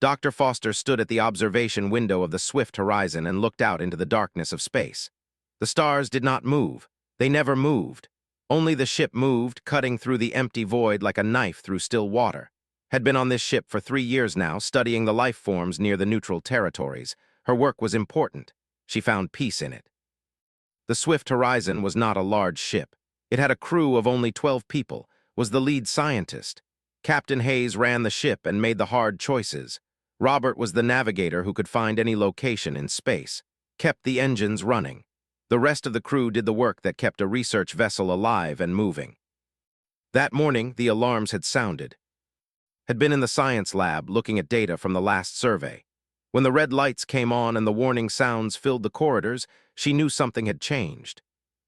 Dr. Foster stood at the observation window of the swift horizon and looked out into the darkness of space. The stars did not move. They never moved. Only the ship moved, cutting through the empty void like a knife through still water. Had been on this ship for 3 years now, studying the life forms near the neutral territories. Her work was important. She found peace in it. The Swift Horizon was not a large ship. It had a crew of only 12 people, was the lead scientist. Captain Hayes ran the ship and made the hard choices. Robert was the navigator who could find any location in space, kept the engines running. The rest of the crew did the work that kept a research vessel alive and moving. That morning, the alarms had sounded. Had been in the science lab looking at data from the last survey. When the red lights came on and the warning sounds filled the corridors, she knew something had changed.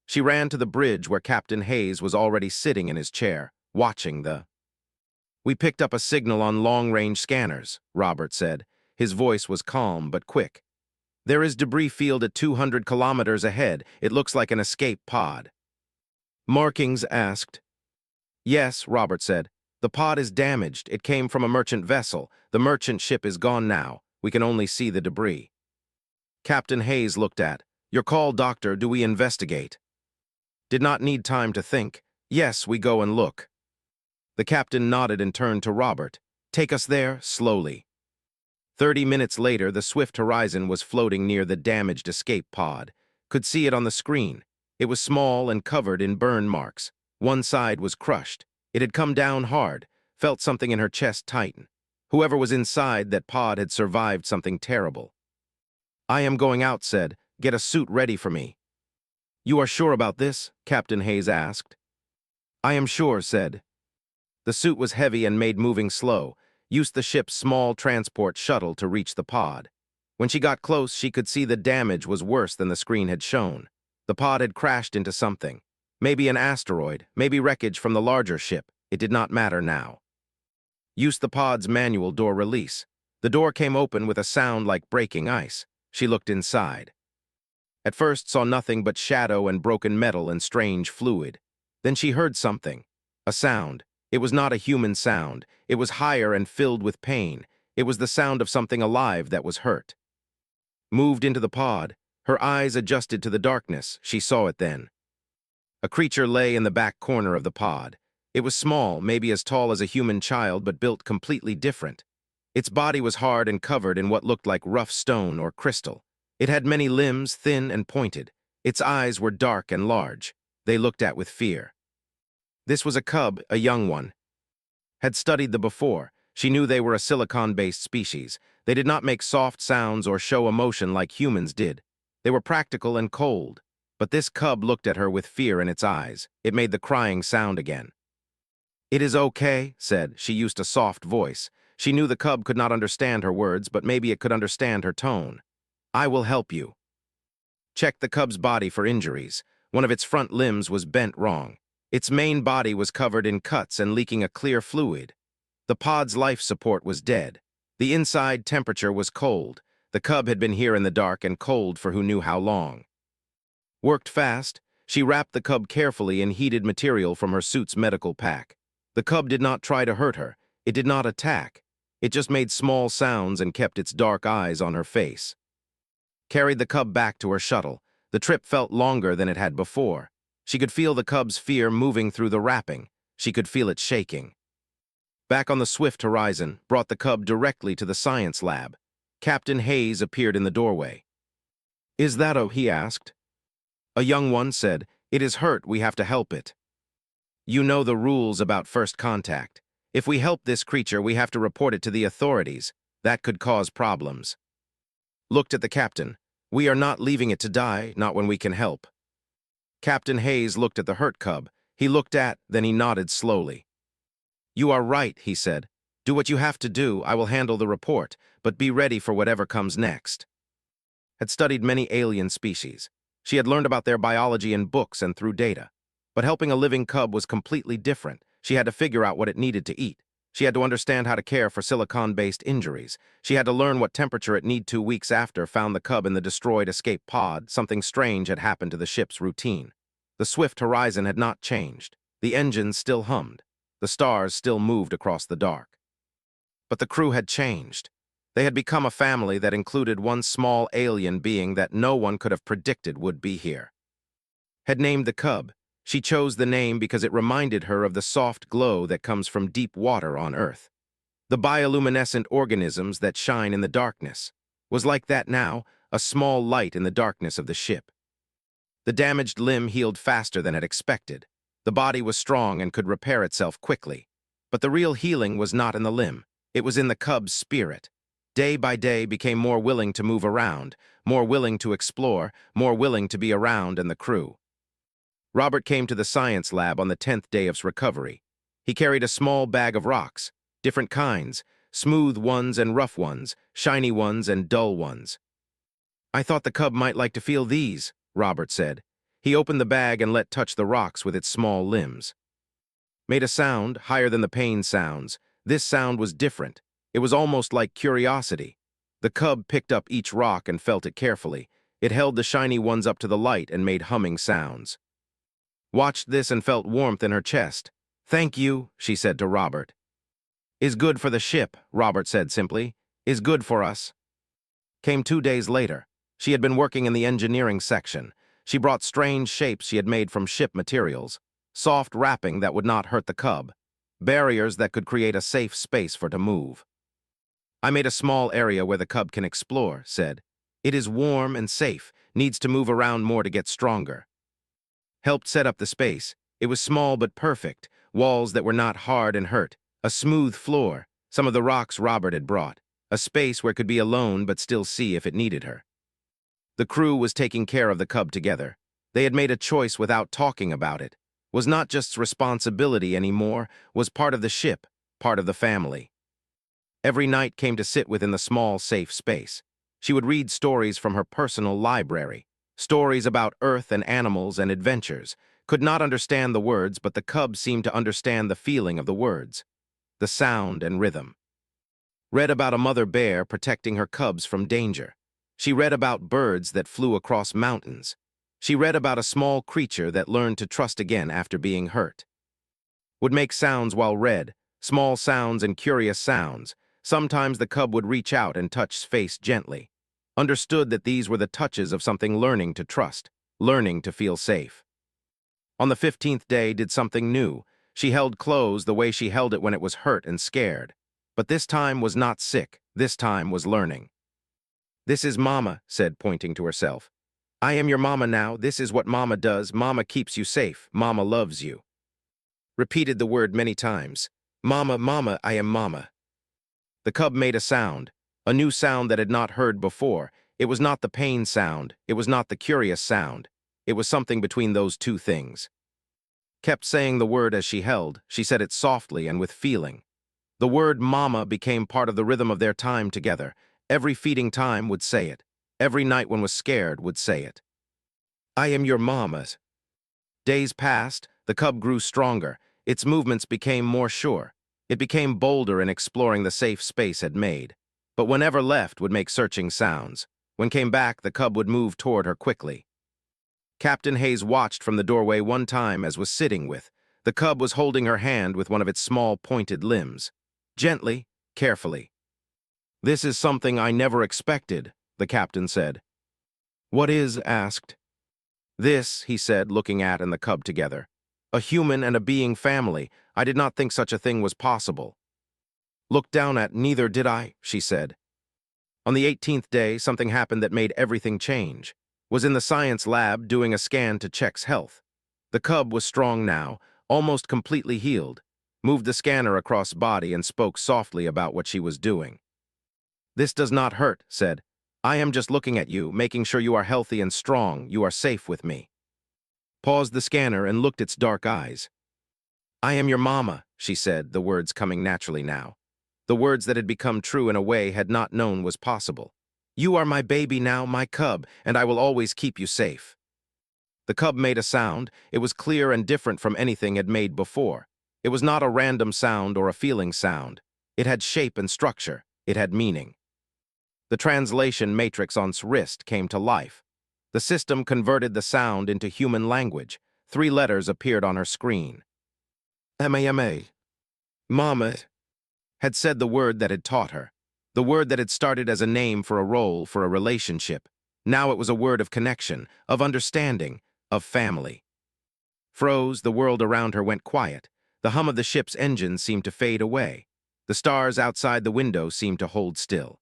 She ran to the bridge where Captain Hayes was already sitting in his chair, watching the... "We picked up a signal on long-range scanners," Robert said. His voice was calm but quick. "There is debris field at 200 kilometers ahead. It looks like an escape pod." Markings asked. "Yes," Robert said. "The pod is damaged. It came from a merchant vessel. The merchant ship is gone now. We can only see the debris." Captain Hayes looked at. "Your call, Doctor. Do we investigate?" Did not need time to think. "Yes, we go and look." The captain nodded and turned to Robert. "Take us there, slowly." 30 minutes later, the Swift Horizon was floating near the damaged escape pod. Could see it on the screen. It was small and covered in burn marks. One side was crushed. It had come down hard. Felt something in her chest tighten. Whoever was inside that pod had survived something terrible. "I am going out," said. "Get a suit ready for me." "You are sure about this?" Captain Hayes asked. "I am sure," said. The suit was heavy and made moving slow. Used the ship's small transport shuttle to reach the pod. When she got close, she could see the damage was worse than the screen had shown. The pod had crashed into something. Maybe an asteroid, maybe wreckage from the larger ship. It did not matter now. Used the pod's manual door release. The door came open with a sound like breaking ice. She looked inside. At first saw nothing but shadow and broken metal and strange fluid. Then she heard something. A sound. It was not a human sound. It was higher and filled with pain. It was the sound of something alive that was hurt. Moved into the pod. Her eyes adjusted to the darkness. She saw it then. A creature lay in the back corner of the pod. It was small, maybe as tall as a human child, but built completely different. Its body was hard and covered in what looked like rough stone or crystal. It had many limbs, thin and pointed. Its eyes were dark and large. They looked at with fear. This was a cub, a young one. Had studied them before. She knew they were a silicon-based species. They did not make soft sounds or show emotion like humans did. They were practical and cold. But this cub looked at her with fear in its eyes. It made the crying sound again. "It is okay," said. She used a soft voice. She knew the cub could not understand her words, but maybe it could understand her tone. "I will help you." Checked the cub's body for injuries. One of its front limbs was bent wrong. Its main body was covered in cuts and leaking a clear fluid. The pod's life support was dead. The inside temperature was cold. The cub had been here in the dark and cold for who knew how long. Worked fast. She wrapped the cub carefully in heated material from her suit's medical pack. The cub did not try to hurt her. It did not attack. It just made small sounds and kept its dark eyes on her face. Carried the cub back to her shuttle. The trip felt longer than it had before. She could feel the cub's fear moving through the wrapping. She could feel it shaking. Back on the Swift Horizon, brought the cub directly to the science lab. Captain Hayes appeared in the doorway. "Is that a?" he asked. A young one said, "It is hurt. We have to help it." "You know the rules about first contact. If we help this creature, we have to report it to the authorities. That could cause problems." Looked at the captain. "We are not leaving it to die, not when we can help." Captain Hayes looked at the hurt cub. He looked at, then he nodded slowly. "You are right," he said. "Do what you have to do. I will handle the report, but be ready for whatever comes next." Had studied many alien species. She had learned about their biology in books and through data. But helping a living cub was completely different. She had to figure out what it needed to eat. She had to understand how to care for silicon-based injuries. She had to learn what temperature it needed 2 weeks after found the cub in the destroyed escape pod. Something strange had happened to the ship's routine. The Swift Horizon had not changed. The engines still hummed. The stars still moved across the dark. But the crew had changed. They had become a family that included one small alien being that no one could have predicted would be here. Had named the cub. She chose the name because it reminded her of the soft glow that comes from deep water on Earth. The bioluminescent organisms that shine in the darkness. Was like that now, a small light in the darkness of the ship. The damaged limb healed faster than had expected. The body was strong and could repair itself quickly. But the real healing was not in the limb. It was in the cub's spirit. Day by day became more willing to move around, more willing to explore, more willing to be around and the crew. Robert came to the science lab on the 10th day of recovery. He carried a small bag of rocks, different kinds, smooth ones and rough ones, shiny ones and dull ones. "I thought the cub might like to feel these," Robert said. He opened the bag and let touch the rocks with its small limbs. Made a sound, higher than the pain sounds. This sound was different. It was almost like curiosity. The cub picked up each rock and felt it carefully. It held the shiny ones up to the light and made humming sounds. Watched this and felt warmth in her chest. "Thank you," she said to Robert. "Is good for the ship," Robert said simply. "Is good for us." Came 2 days later. She had been working in the engineering section. She brought strange shapes she had made from ship materials. Soft wrapping that would not hurt the cub. Barriers that could create a safe space for to move. "I made a small area where the cub can explore," said. "It is warm and safe, needs to move around more to get stronger." Helped set up the space. It was small but perfect, walls that were not hard and hurt, a smooth floor, some of the rocks Robert had brought, a space where could be alone but still see if it needed her. The crew was taking care of the cub together. They had made a choice without talking about it. Was not just responsibility anymore, was part of the ship, part of the family. Every night came to sit within the small, safe space. She would read stories from her personal library. Stories about Earth and animals and adventures. Could not understand the words, but the cub seemed to understand the feeling of the words. The sound and rhythm. Read about a mother bear protecting her cubs from danger. She read about birds that flew across mountains. She read about a small creature that learned to trust again after being hurt. Would make sounds while read, small sounds and curious sounds. Sometimes the cub would reach out and touch face gently. Understood that these were the touches of something learning to trust, learning to feel safe. On the 15th day did something new. She held clothes the way she held it when it was hurt and scared. But this time was not sick, this time was learning. "This is Mama," said, pointing to herself. "I am your Mama now, this is what Mama does, Mama keeps you safe, Mama loves you." Repeated the word many times. "Mama, Mama, I am Mama." The cub made a sound, a new sound that had not heard before. It was not the pain sound, it was not the curious sound. It was something between those two things. Kept saying the word as she held, she said it softly and with feeling. The word Mama became part of the rhythm of their time together. Every feeding time would say it. Every night when was scared would say it. "I am your Mama's." Days passed, the cub grew stronger. Its movements became more sure. It became bolder in exploring the safe space had made. But whenever left would make searching sounds. When came back, the cub would move toward her quickly. Captain Hayes watched from the doorway one time as was sitting with. The cub was holding her hand with one of its small pointed limbs. Gently, carefully. "This is something I never expected," the captain said. "What is?" asked. "This," he said, looking at and the cub together. "A human and a being family. I did not think such a thing was possible." "Looked down at, neither did I," she said. On the 18th day, something happened that made everything change. Was in the science lab doing a scan to check's health. The cub was strong now, almost completely healed. Moved the scanner across body and spoke softly about what she was doing. "This does not hurt," said. "I am just looking at you, making sure you are healthy and strong, you are safe with me." Paused the scanner and looked its dark eyes. "I am your Mama," she said, the words coming naturally now. The words that had become true in a way had not known was possible. "You are my baby now, my cub, and I will always keep you safe." The cub made a sound. It was clear and different from anything it had made before. It was not a random sound or a feeling sound. It had shape and structure. It had meaning. The translation matrix on its wrist came to life. The system converted the sound into human language. 3 letters appeared on her screen. "Mama." Mama had said the word that had taught her. The word that had started as a name for a role, for a relationship. Now it was a word of connection, of understanding, of family. Froze, the world around her went quiet. The hum of the ship's engines seemed to fade away. The stars outside the window seemed to hold still.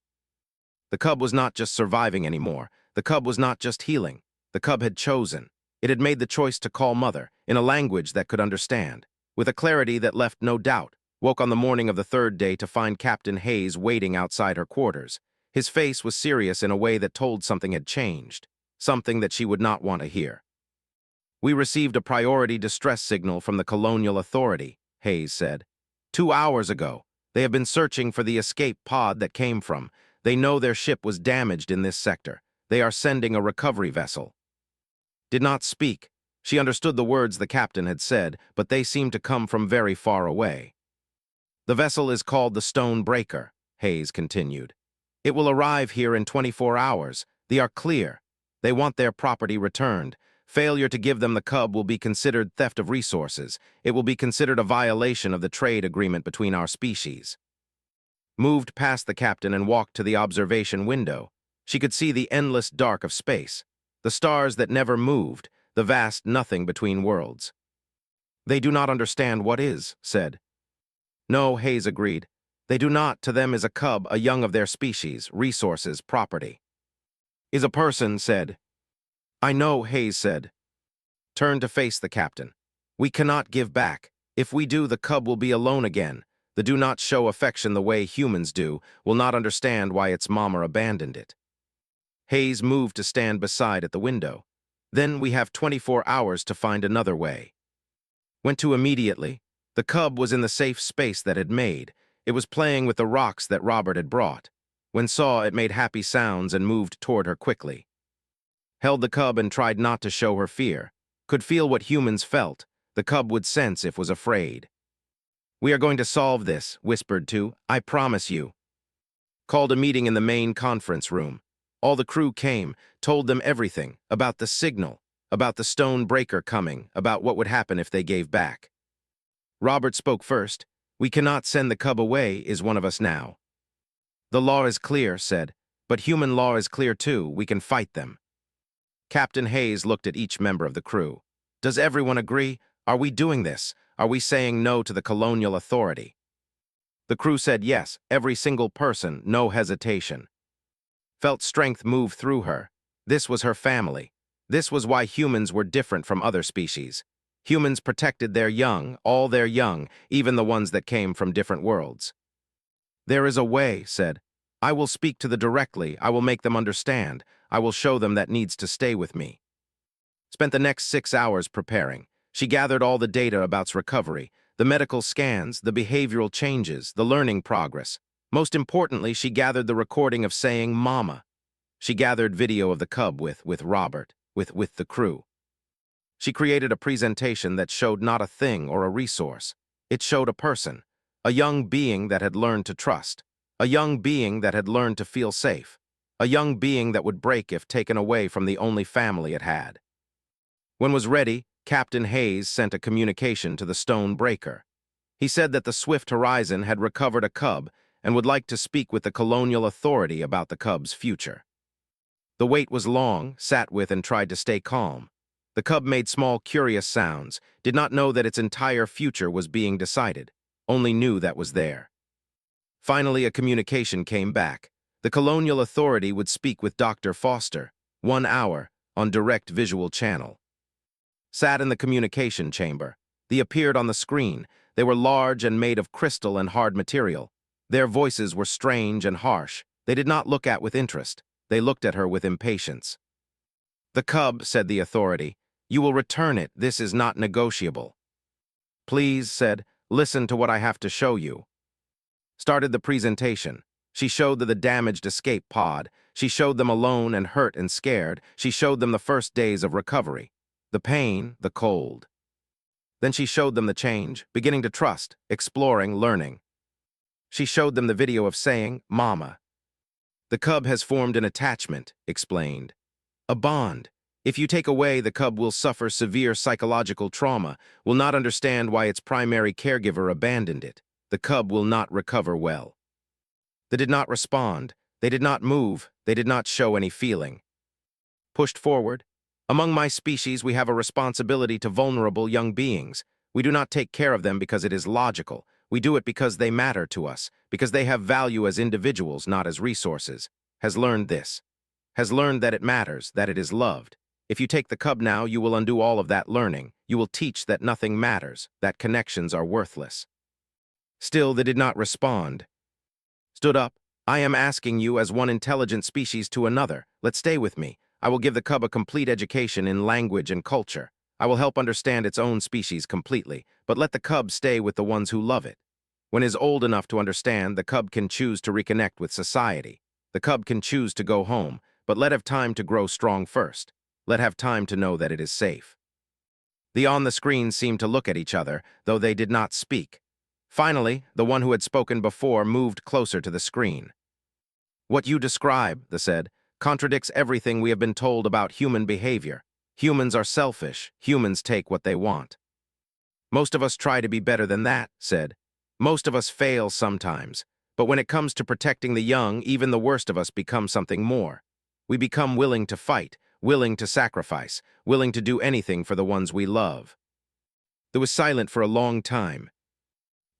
The cub was not just surviving anymore. The cub was not just healing. The cub had chosen. It had made the choice to call mother, in a language that could understand. With a clarity that left no doubt, woke on the morning of the third day to find Captain Hayes waiting outside her quarters. His face was serious in a way that told something had changed, something that she would not want to hear. "We received a priority distress signal from the Colonial Authority," Hayes said. "2 hours ago. They have been searching for the escape pod that came from. They know their ship was damaged in this sector. They are sending a recovery vessel." Did not speak. She understood the words the captain had said, but they seemed to come from very far away. "The vessel is called the Stone Breaker," Hayes continued. "It will arrive here in 24 hours. They are clear. They want their property returned. Failure to give them the cub will be considered theft of resources. It will be considered a violation of the trade agreement between our species." Moved past the captain and walked to the observation window. She could see the endless dark of space, the stars that never moved, the vast nothing between worlds. "They do not understand what is," said. "No," Hayes agreed. "They do not. To them is a cub, a young of their species, resources, property." "Is a person," said. "I know," Hayes said. Turned to face the captain. "We cannot give back. If we do, the cub will be alone again. The do not show affection the way humans do, will not understand why its mama abandoned it." Hayes moved to stand beside at the window. "Then we have 24 hours to find another way." Went to immediately. The cub was in the safe space that had made. It was playing with the rocks that Robert had brought. When saw, it made happy sounds and moved toward her quickly. Held the cub and tried not to show her fear. Could feel what humans felt. The cub would sense if was afraid. "We are going to solve this," whispered to, "I promise you." Called a meeting in the main conference room. All the crew came, told them everything, about the signal, about the stone breaker coming, about what would happen if they gave back. Robert spoke first. "We cannot send the cub away, is one of us now." "The law is clear," said, "but human law is clear too. We can fight them." Captain Hayes looked at each member of the crew. "Does everyone agree? Are we doing this? Are we saying no to the Colonial Authority?" The crew said yes, every single person, no hesitation. Felt strength move through her. This was her family. This was why humans were different from other species. Humans protected their young, all their young, even the ones that came from different worlds. "There is a way," said. "I will speak to them directly. I will make them understand. I will show them that needs to stay with me." Spent the next 6 hours preparing. She gathered all the data about its recovery, the medical scans, the behavioral changes, the learning progress. Most importantly, she gathered the recording of saying "Mama." She gathered video of the cub with Robert, with the crew. She created a presentation that showed not a thing or a resource. It showed a person, a young being that had learned to trust, a young being that had learned to feel safe, a young being that would break if taken away from the only family it had. When was ready, Captain Hayes sent a communication to the Stone Breaker. He said that the Swift Horizon had recovered a cub and would like to speak with the Colonial Authority about the cub's future. The wait was long, sat with and tried to stay calm. The cub made small, curious sounds, did not know that its entire future was being decided, only knew that was there. Finally, a communication came back. The Colonial Authority would speak with Dr. Foster, 1 hour, on direct visual channel. Sat in the communication chamber. They appeared on the screen. They were large and made of crystal and hard material. Their voices were strange and harsh. They did not look at with interest. They looked at her with impatience. "The cub," said the authority. "You will return it. This is not negotiable." "Please," said, "listen to what I have to show you." Started the presentation. She showed them the damaged escape pod. She showed them alone and hurt and scared. She showed them the first days of recovery. The pain, the cold. Then she showed them the change, beginning to trust, exploring, learning. She showed them the video of saying, "Mama." "The cub has formed an attachment," explained. "A bond. If you take away, the cub will suffer severe psychological trauma, will not understand why its primary caregiver abandoned it. The cub will not recover well." They did not respond. They did not move. They did not show any feeling. Pushed forward. Among my species, we have a responsibility to vulnerable young beings. We do not take care of them because it is logical. We do it because they matter to us, because they have value as individuals, not as resources. Has learned this. Has learned that it matters, that it is loved. If you take the cub now, you will undo all of that learning. You will teach that nothing matters, that connections are worthless. Still, they did not respond. Stood up. I am asking you as one intelligent species to another. Let's stay with me. I will give the cub a complete education in language and culture. I will help understand its own species completely, but let the cub stay with the ones who love it. When it is old enough to understand, the cub can choose to reconnect with society. The cub can choose to go home, but let have time to grow strong first. Let have time to know that it is safe. The on the screen seemed to look at each other, though they did not speak. Finally, the one who had spoken before moved closer to the screen. What you describe, they said, contradicts everything we have been told about human behavior. Humans are selfish. Humans take what they want. Most of us try to be better than that, said. Most of us fail sometimes. But when it comes to protecting the young, even the worst of us become something more. We become willing to fight, willing to sacrifice, willing to do anything for the ones we love. They was silent for a long time.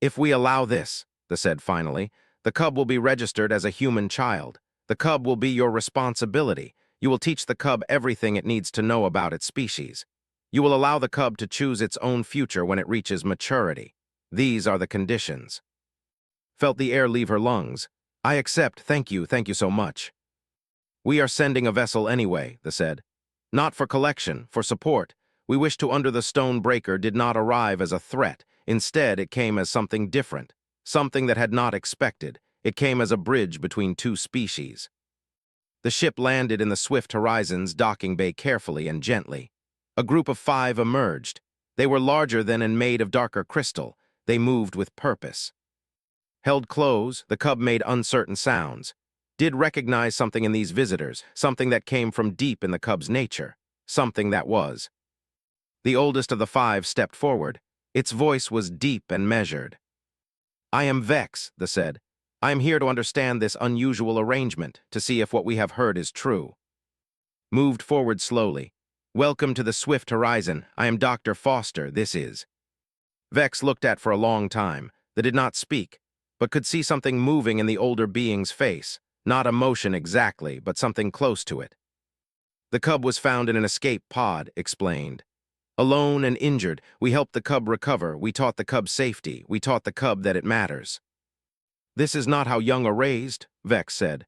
If we allow this, they said finally, the cub will be registered as a human child. The cub will be your responsibility. You will teach the cub everything it needs to know about its species. You will allow the cub to choose its own future when it reaches maturity. These are the conditions. Felt the air leave her lungs. I accept, thank you so much. We are sending a vessel anyway, they said. Not for collection, for support. We wish to under the stone breaker did not arrive as a threat. Instead, it came as something different, something that had not expected. It came as a bridge between two species. The ship landed in the swift horizon's docking bay carefully and gently. A group of 5 emerged. They were larger than and made of darker crystal. They moved with purpose. Held close, the cub made uncertain sounds. Did recognize something in these visitors, something that came from deep in the cub's nature, something that was. The oldest of the 5 stepped forward. Its voice was deep and measured. I am Vex, they said. I am here to understand this unusual arrangement, to see if what we have heard is true. Moved forward slowly. Welcome to the swift horizon. I am Dr. Foster, this is. Vex looked at for a long time. They did not speak, but could see something moving in the older being's face. Not emotion exactly, but something close to it. The cub was found in an escape pod, explained. Alone and injured, we helped the cub recover. We taught the cub safety. We taught the cub that it matters. This is not how young are raised, Vex said.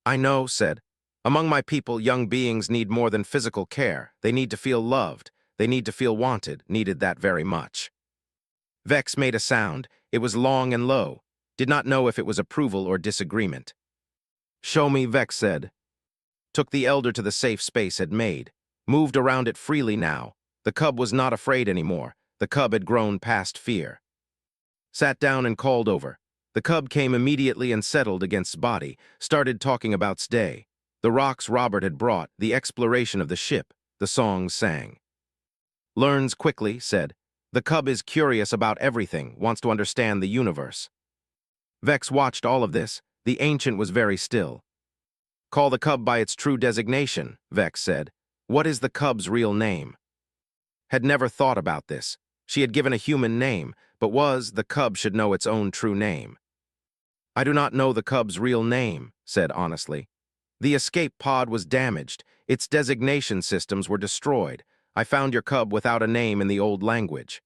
I know, said. Among my people, young beings need more than physical care. They need to feel loved. They need to feel wanted, needed that very much. Vex made a sound. It was long and low. Did not know if it was approval or disagreement. Show me, Vex said. Took the elder to the safe space had made. Moved around it freely now. The cub was not afraid anymore. The cub had grown past fear. Sat down and called over. The cub came immediately and settled against body, started talking about's day. The rocks Robert had brought, the exploration of the ship, the songs sang. Learns quickly, said. The cub is curious about everything, wants to understand the universe. Vex watched all of this. The ancient was very still. Call the cub by its true designation, Vex said. What is the cub's real name? Had never thought about this. She had given a human name, but the cub should know its own true name. I do not know the cub's real name, said honestly. The escape pod was damaged. Its designation systems were destroyed. I found your cub without a name in the old language.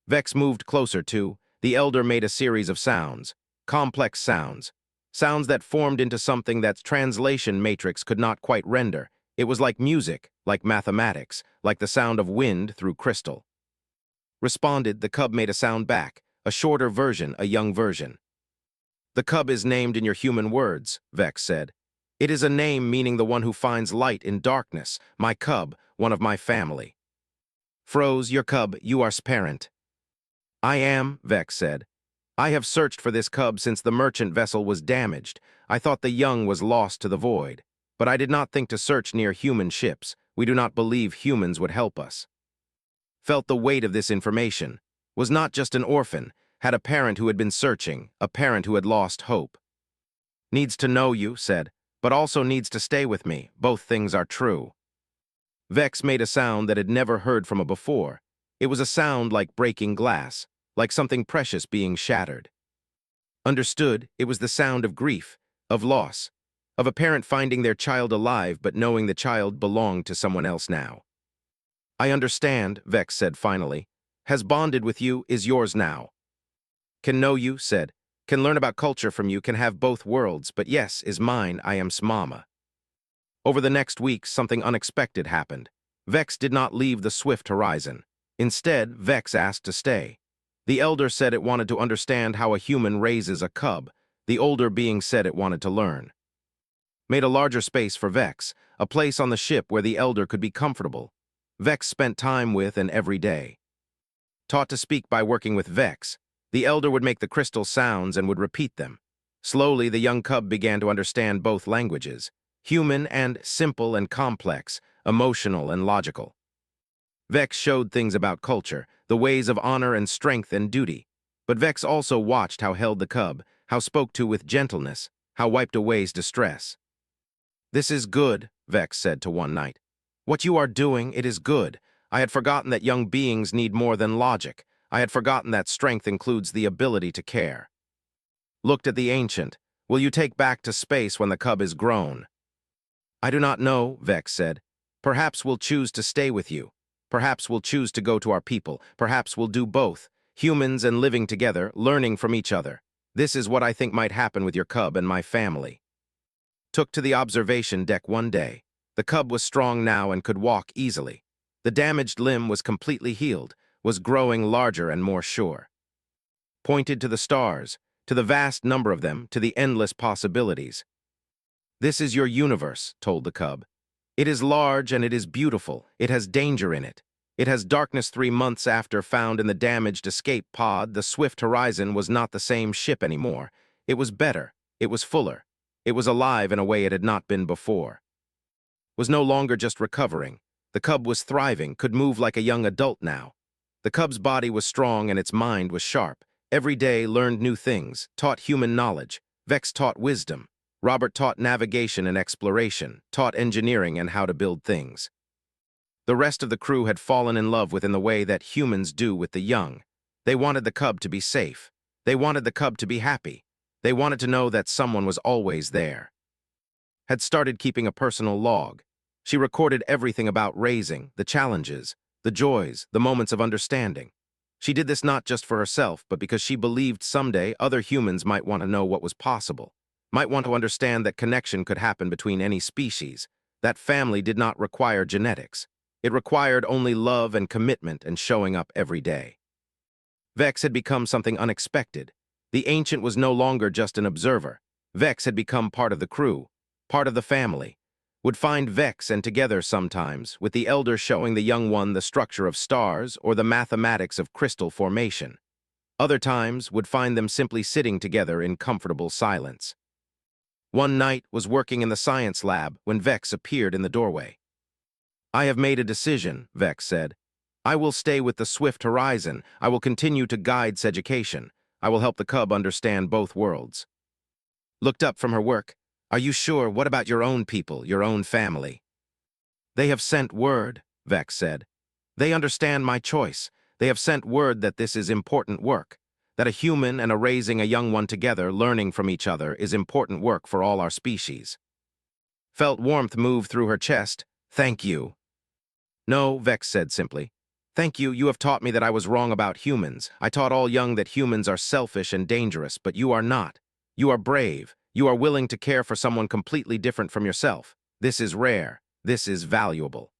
Vex moved closer to. The elder made a series of sounds. Complex sounds. Sounds that formed into something that translation matrix could not quite render. It was like music, like mathematics, like the sound of wind through crystal. Responded, the cub made a sound back, a shorter version, a young version. The cub is named in your human words, Vex said. It is a name meaning the one who finds light in darkness, my cub, one of my family. Froze, your cub, you are parent. I am, Vex said. I have searched for this cub since the merchant vessel was damaged. I thought the young was lost to the void. But I did not think to search near human ships. We do not believe humans would help us. Felt the weight of this information. Was not just an orphan. Had a parent who had been searching, a parent who had lost hope. Needs to know you, said, but also needs to stay with me. Both things are true. Vex made a sound that had never heard from her before. It was a sound like breaking glass, like something precious being shattered. Understood, it was the sound of grief, of loss, of a parent finding their child alive but knowing the child belonged to someone else now. I understand, Vex said finally. Has bonded with you, is yours now. Can know you, said. Can learn about culture from you, can have both worlds, but yes, is mine, I am Smama. Over the next weeks, something unexpected happened. Vex did not leave the swift horizon. Instead, Vex asked to stay. The elder said it wanted to understand how a human raises a cub. The older being said it wanted to learn. Made a larger space for Vex, a place on the ship where the elder could be comfortable. Vex spent time with and every day. Taught to speak by working with Vex, the elder would make the crystal sounds and would repeat them. Slowly, the young cub began to understand both languages, human and simple and complex, emotional and logical. Vex showed things about culture, the ways of honor and strength and duty. But Vex also watched how held the cub, how spoke to with gentleness, how wiped away his distress. This is good, Vex said to one night. What you are doing, it is good. I had forgotten that young beings need more than logic. I had forgotten that strength includes the ability to care. Looked at the ancient. Will you take back to space when the cub is grown? I do not know, Vex said. Perhaps we'll choose to stay with you. Perhaps we'll choose to go to our people. Perhaps we'll do both, humans and living together, learning from each other. This is what I think might happen with your cub and my family. Took to the observation deck one day. The cub was strong now and could walk easily. The damaged limb was completely healed, was growing larger and more sure. Pointed to the stars, to the vast number of them, to the endless possibilities. This is your universe, told the cub. It is large and it is beautiful. It has danger in it. It has darkness 3 months after found in the damaged escape pod. The swift horizon was not the same ship anymore. It was better. It was fuller. It was alive in a way it had not been before. Was no longer just recovering. The cub was thriving, could move like a young adult now. The cub's body was strong and its mind was sharp. Every day learned new things, taught human knowledge. Vex taught wisdom. Robert taught navigation and exploration, taught engineering and how to build things. The rest of the crew had fallen in love with in the way that humans do with the young. They wanted the cub to be safe. They wanted the cub to be happy. They wanted to know that someone was always there. Had started keeping a personal log. She recorded everything about raising, the challenges, the joys, the moments of understanding. She did this not just for herself, but because she believed someday other humans might want to know what was possible, might want to understand that connection could happen between any species, that family did not require genetics. It required only love and commitment and showing up every day. Vex had become something unexpected. The ancient was no longer just an observer. Vex had become part of the crew, part of the family. Would find Vex and together sometimes, with the elder showing the young one the structure of stars or the mathematics of crystal formation. Other times would find them simply sitting together in comfortable silence. One night was working in the science lab when Vex appeared in the doorway. I have made a decision, Vex said. I will stay with the swift horizon. I will continue to guide education. I will help the cub understand both worlds. Looked up from her work. Are you sure? What about your own people, your own family? They have sent word, Vex said. They understand my choice. They have sent word that this is important work, that a human and a raising a young one together, learning from each other, is important work for all our species. Felt warmth move through her chest. Thank you. No, Vex said simply. Thank you. You have taught me that I was wrong about humans. I taught all young that humans are selfish and dangerous, but you are not. You are brave. You are willing to care for someone completely different from yourself. This is rare. This is valuable.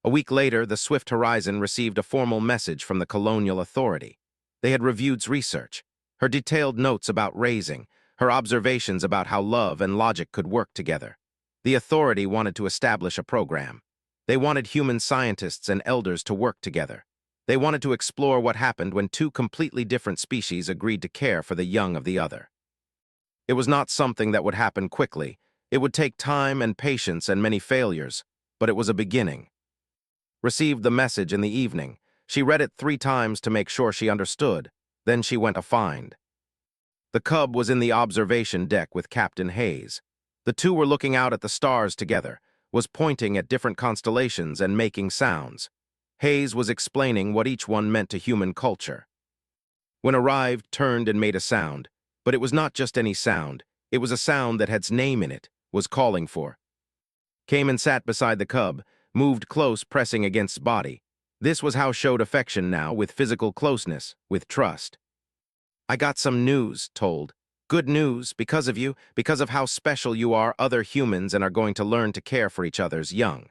A week later, the Swift Horizon received a formal message from the Colonial Authority. They had reviewed research, her detailed notes about raising, her observations about how love and logic could work together. The authority wanted to establish a program. They wanted human scientists and elders to work together. They wanted to explore what happened when two completely different species agreed to care for the young of the other. It was not something that would happen quickly. It would take time and patience and many failures, but it was a beginning. Received the message in the evening. She read it 3 times to make sure she understood. Then she went to find. The cub was in the observation deck with Captain Hayes. The two were looking out at the stars together, was pointing at different constellations and making sounds. Hayes was explaining what each one meant to human culture. When arrived, turned and made a sound, but it was not just any sound, it was a sound that had its name in it, was calling for. Came and sat beside the cub, moved close, pressing against its body. This was how showed affection now, with physical closeness, with trust. I got some news, told. Good news, because of you, because of how special you are, other humans and are going to learn to care for each other's young.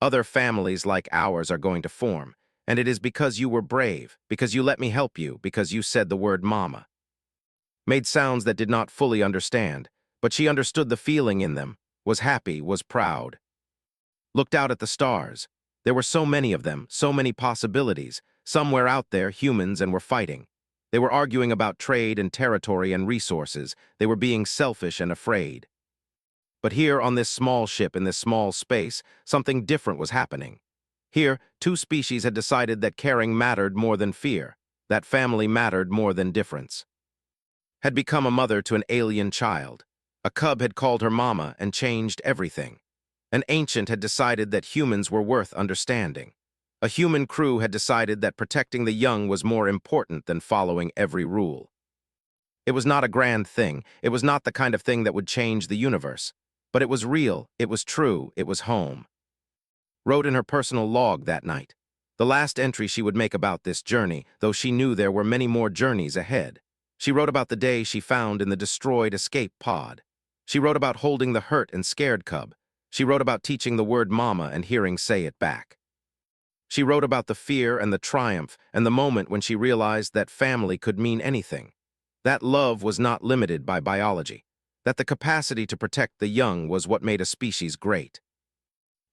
Other families like ours are going to form, and it is because you were brave, because you let me help you, because you said the word mama. Made sounds that did not fully understand, but she understood the feeling in them, was happy, was proud. Looked out at the stars. There were so many of them, so many possibilities. Somewhere out there, humans and were fighting. They were arguing about trade and territory and resources. They were being selfish and afraid. But here on this small ship in this small space, something different was happening. Here, two species had decided that caring mattered more than fear, that family mattered more than difference. Had become a mother to an alien child. A cub had called her mama and changed everything. An ancient had decided that humans were worth understanding. A human crew had decided that protecting the young was more important than following every rule. It was not a grand thing. It was not the kind of thing that would change the universe. But it was real, it was true, it was home. Wrote in her personal log that night. The last entry she would make about this journey, though she knew there were many more journeys ahead. She wrote about the day she found in the destroyed escape pod. She wrote about holding the hurt and scared cub. She wrote about teaching the word mama and hearing say it back. She wrote about the fear and the triumph and the moment when she realized that family could mean anything. That love was not limited by biology. That the capacity to protect the young was what made a species great.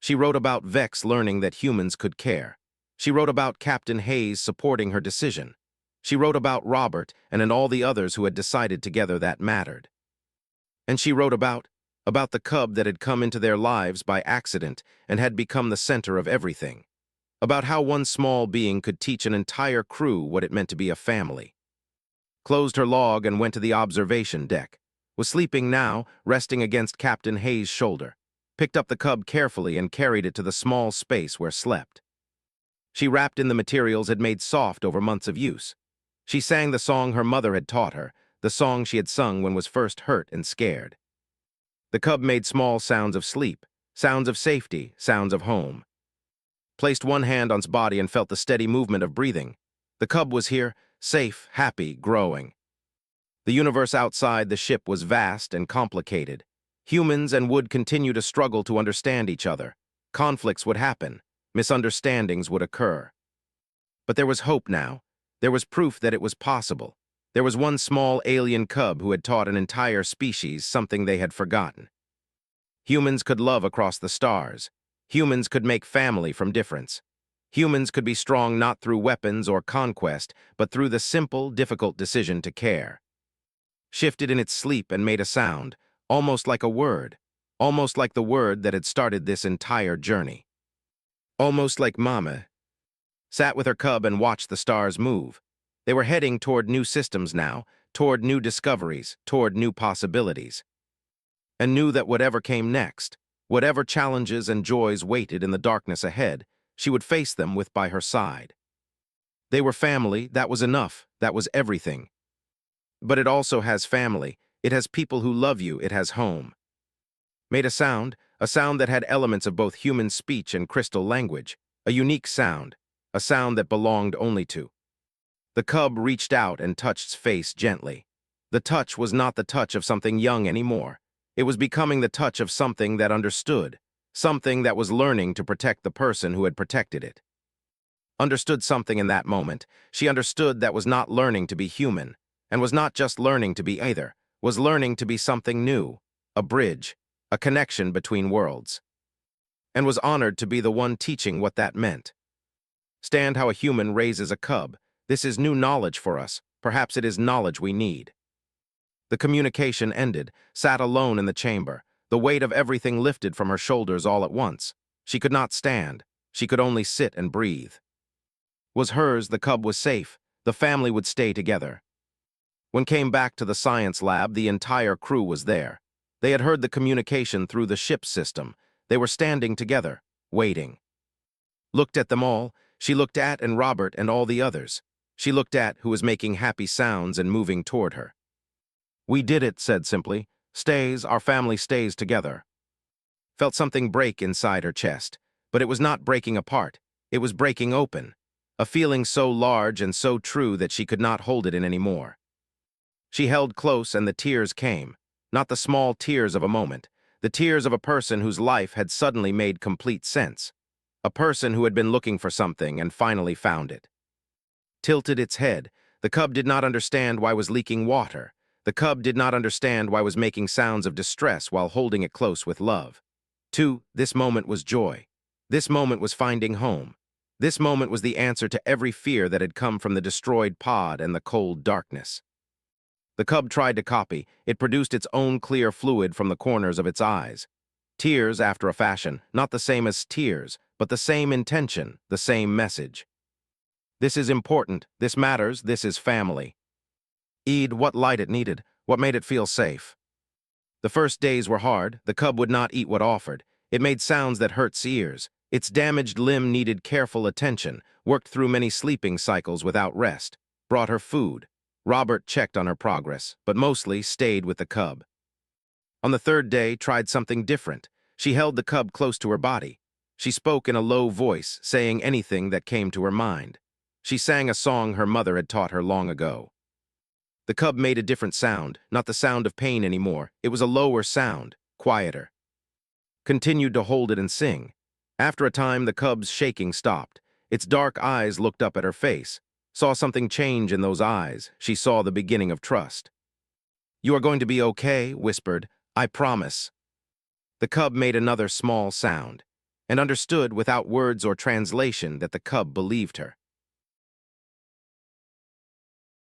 She wrote about Vex learning that humans could care. She wrote about Captain Hayes supporting her decision. She wrote about Robert and all the others who had decided together that mattered. And she wrote about the cub that had come into their lives by accident and had become the center of everything. About how one small being could teach an entire crew what it meant to be a family. Closed her log and went to the observation deck. Was sleeping now, resting against Captain Hayes' shoulder. Picked up the cub carefully and carried it to the small space where slept. She wrapped in the materials had made soft over months of use. She sang the song her mother had taught her, the song she had sung when was first hurt and scared. The cub made small sounds of sleep, sounds of safety, sounds of home. Placed one hand on its body and felt the steady movement of breathing. The cub was here, safe, happy, growing. The universe outside the ship was vast and complicated. Humans and would continue to struggle to understand each other. Conflicts would happen. Misunderstandings would occur. But there was hope now. There was proof that it was possible. There was one small alien cub who had taught an entire species something they had forgotten. Humans could love across the stars. Humans could make family from difference. Humans could be strong not through weapons or conquest, but through the simple, difficult decision to care. Shifted in its sleep and made a sound, almost like a word, almost like the word that had started this entire journey. Almost like Mama. Sat with her cub and watched the stars move. They were heading toward new systems now, toward new discoveries, toward new possibilities. And knew that whatever came next, whatever challenges and joys waited in the darkness ahead, she would face them with by her side. They were family, that was enough, that was everything. But it also has family, it has people who love you, it has home. Made a sound that had elements of both human speech and crystal language, a unique sound, a sound that belonged only to. The cub reached out and touched its face gently. The touch was not the touch of something young anymore. It was becoming the touch of something that understood, something that was learning to protect the person who had protected it. Understood something in that moment. She understood that was not learning to be human, and was not just learning to be either, was learning to be something new, a bridge, a connection between worlds. And was honored to be the one teaching what that meant. Stand how a human raises a cub. This is new knowledge for us. Perhaps it is knowledge we need. The communication ended, sat alone in the chamber, the weight of everything lifted from her shoulders all at once. She could not stand. She could only sit and breathe. Was hers, the cub was safe. The family would stay together. When came back to the science lab, the entire crew was there. They had heard the communication through the ship system. They were standing together, waiting. Looked at them all. She looked at and Robert and all the others. She looked at who was making happy sounds and moving toward her. "We did it," said simply. "Stays, our family stays together." Felt something break inside her chest, but it was not breaking apart. It was breaking open. A feeling so large and so true that she could not hold it in anymore. She held close and the tears came. Not the small tears of a moment. The tears of a person whose life had suddenly made complete sense. A person who had been looking for something and finally found it. Tilted its head. The cub did not understand why it was leaking water. The cub did not understand why it was making sounds of distress while holding it close with love. 2. This moment was joy. This moment was finding home. This moment was the answer to every fear that had come from the destroyed pod and the cold darkness. The cub tried to copy. It produced its own clear fluid from the corners of its eyes. Tears after a fashion, not the same as tears, but the same intention, the same message. This is important, this matters, this is family. What light it needed, what made it feel safe. The first days were hard. The cub would not eat what offered. It made sounds that hurt ears. Its damaged limb needed careful attention, worked through many sleeping cycles without rest, brought her food. Robert checked on her progress, but mostly stayed with the cub. On the third day, tried something different. She held the cub close to her body. She spoke in a low voice, saying anything that came to her mind. She sang a song her mother had taught her long ago. The cub made a different sound, not the sound of pain anymore. It was a lower sound, quieter. Continued to hold it and sing. After a time, the cub's shaking stopped. Its dark eyes looked up at her face. Saw something change in those eyes. She saw the beginning of trust. "You are going to be okay," whispered. "I promise." The cub made another small sound, and understood without words or translation that the cub believed her.